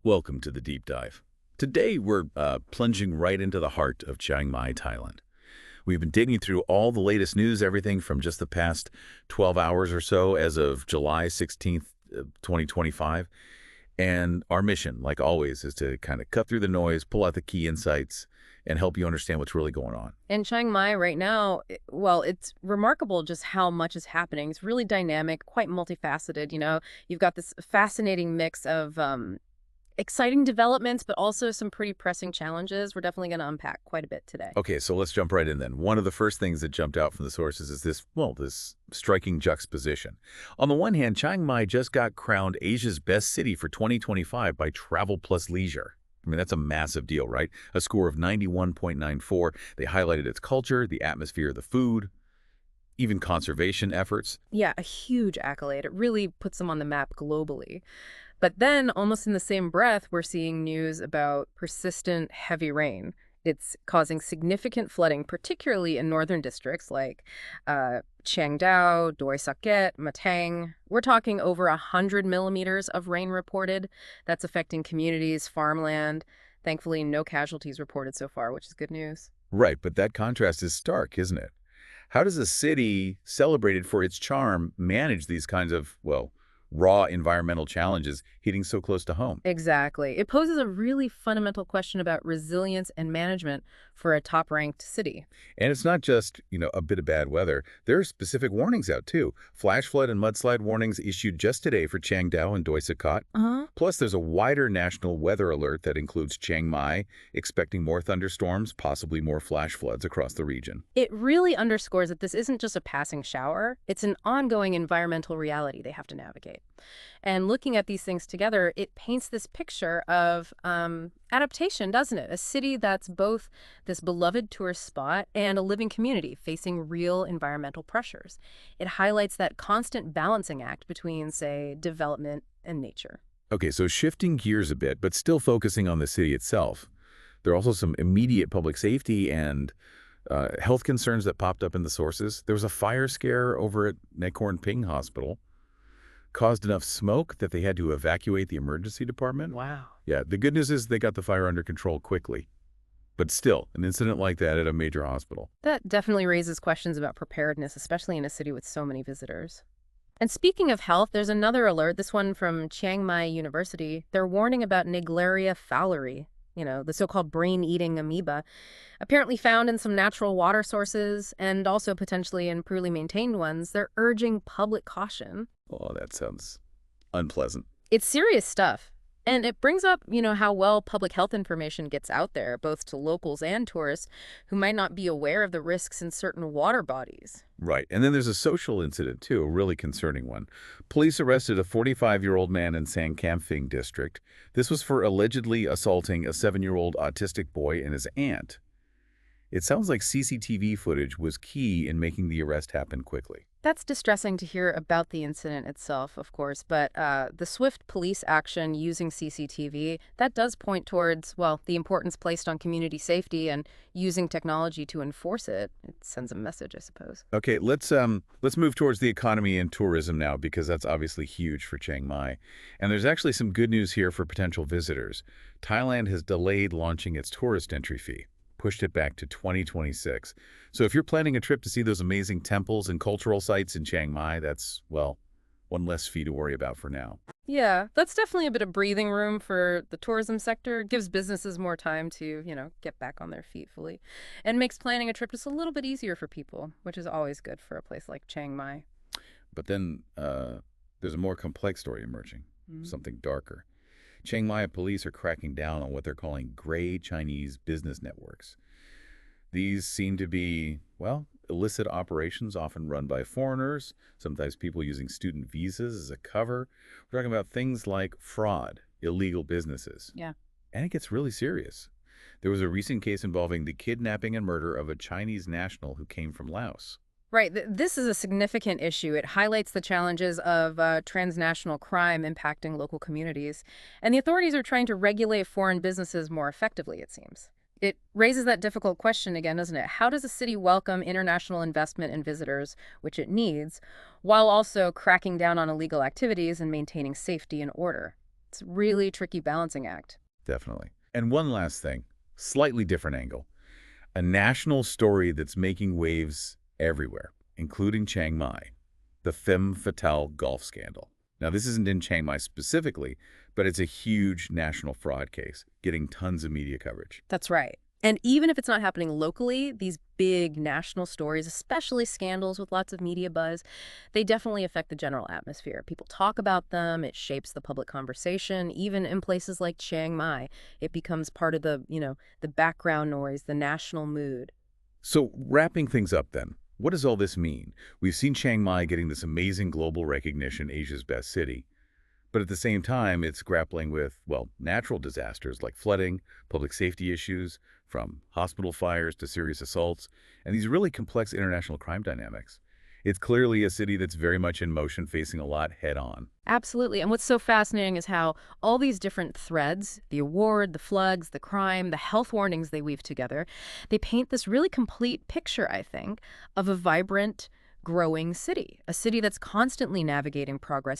Welcome to the deep dive. Today, we're plunging right into the heart of Chiang Mai, Thailand. We've been digging through all the latest news, everything from just the past 12 hours or so as of July 16th, 2025. And our mission, like always, is to kind of cut through the noise, pull out the key insights, and help you understand what's really going on. In Chiang Mai right now, well, it's remarkable just how much is happening. It's really dynamic, quite multifaceted. You've got this fascinating mix of exciting developments, but also some pretty pressing challenges. We're definitely going to unpack quite a bit today. Okay, so let's jump right in then. One of the first things that jumped out from the sources is this striking juxtaposition. On the one hand, Chiang Mai just got crowned Asia's best city for 2025 by Travel Plus Leisure. I mean, that's a massive deal, right? A score of 91.94. They highlighted its culture, the atmosphere, the food, even conservation efforts. Yeah, a huge accolade. It really puts them on the map globally. But then, almost in the same breath, we're seeing news about persistent heavy rain. It's causing significant flooding, particularly in northern districts like Chiang Dao, Doi Saket, Matang. We're talking over 100 millimeters of rain reported. That's affecting communities, farmland. Thankfully, no casualties reported so far, which is good news. Right, but that contrast is stark, isn't it? How does a city celebrated for its charm manage these kinds of, well, raw environmental challenges hitting so close to home? Exactly. It poses a really fundamental question about resilience and management for a top-ranked city. And it's not just, a bit of bad weather. There are specific warnings out, too. Flash flood and mudslide warnings issued just today for Chiangdao and Doi Sakot. Uh-huh. Plus, there's a wider national weather alert that includes Chiang Mai, expecting more thunderstorms, possibly more flash floods across the region. It really underscores that this isn't just a passing shower. It's an ongoing environmental reality they have to navigate. And looking at these things together, it paints this picture of adaptation, doesn't it? A city that's both this beloved tourist spot and a living community facing real environmental pressures. It highlights that constant balancing act between, say, development and nature. Okay, so shifting gears a bit, but still focusing on the city itself. There are also some immediate public safety and health concerns that popped up in the sources. There was a fire scare over at Nakorn Ping Hospital, caused enough smoke that they had to evacuate the emergency department. Wow. Yeah, the good news is they got the fire under control quickly. But still, an incident like that at a major hospital. That definitely raises questions about preparedness, especially in a city with so many visitors. And speaking of health, there's another alert, this one from Chiang Mai University. They're warning about Naegleria fowleri, the so-called brain-eating amoeba, apparently found in some natural water sources and also potentially in poorly maintained ones. They're urging public caution. Oh, that sounds unpleasant. It's serious stuff. And it brings up, how well public health information gets out there, both to locals and tourists who might not be aware of the risks in certain water bodies. Right. And then there's a social incident, too, a really concerning one. Police arrested a 45-year-old man in Sangkamphing district. This was for allegedly assaulting a 7-year-old autistic boy and his aunt. It sounds like CCTV footage was key in making the arrest happen quickly. That's distressing to hear about the incident itself, of course, but the swift police action using CCTV, that does point towards, well, the importance placed on community safety and using technology to enforce it. It sends a message, I suppose. Okay, let's move towards the economy and tourism now, because that's obviously huge for Chiang Mai. And there's actually some good news here for potential visitors. Thailand has delayed launching its tourist entry fee, pushed it back to 2026. So if you're planning a trip to see those amazing temples and cultural sites in Chiang Mai, that's, well, one less fee to worry about for now. Yeah, that's definitely a bit of breathing room for the tourism sector. It gives businesses more time to, get back on their feet fully. And makes planning a trip just a little bit easier for people, which is always good for a place like Chiang Mai. But then there's a more complex story emerging, something darker. Chiang Mai police are cracking down on what they're calling gray Chinese business networks. These seem to be, well, illicit operations often run by foreigners, sometimes people using student visas as a cover. We're talking about things like fraud, illegal businesses. Yeah. And it gets really serious. There was a recent case involving the kidnapping and murder of a Chinese national who came from Laos. Right. This is a significant issue. It highlights the challenges of transnational crime impacting local communities. And the authorities are trying to regulate foreign businesses more effectively, it seems. It raises that difficult question again, doesn't it? How does a city welcome international investment and visitors, which it needs, while also cracking down on illegal activities and maintaining safety and order? It's a really tricky balancing act. Definitely. And one last thing, slightly different angle. A national story that's making waves everywhere, including Chiang Mai, the femme fatale golf scandal. Now, this isn't in Chiang Mai specifically, but it's a huge national fraud case, getting tons of media coverage. That's right. And even if it's not happening locally, these big national stories, especially scandals with lots of media buzz, they definitely affect the general atmosphere. People talk about them, it shapes the public conversation. Even in places like Chiang Mai, it becomes part of the background noise, the national mood. So, wrapping things up then, what does all this mean? We've seen Chiang Mai getting this amazing global recognition, Asia's best city. But at the same time, it's grappling with, well, natural disasters like flooding, public safety issues, from hospital fires to serious assaults, and these really complex international crime dynamics. It's clearly a city that's very much in motion, facing a lot head-on. Absolutely. And what's so fascinating is how all these different threads, the award, the floods, the crime, the health warnings they weave together, they paint this really complete picture, I think, of a vibrant, growing city, a city that's constantly navigating progress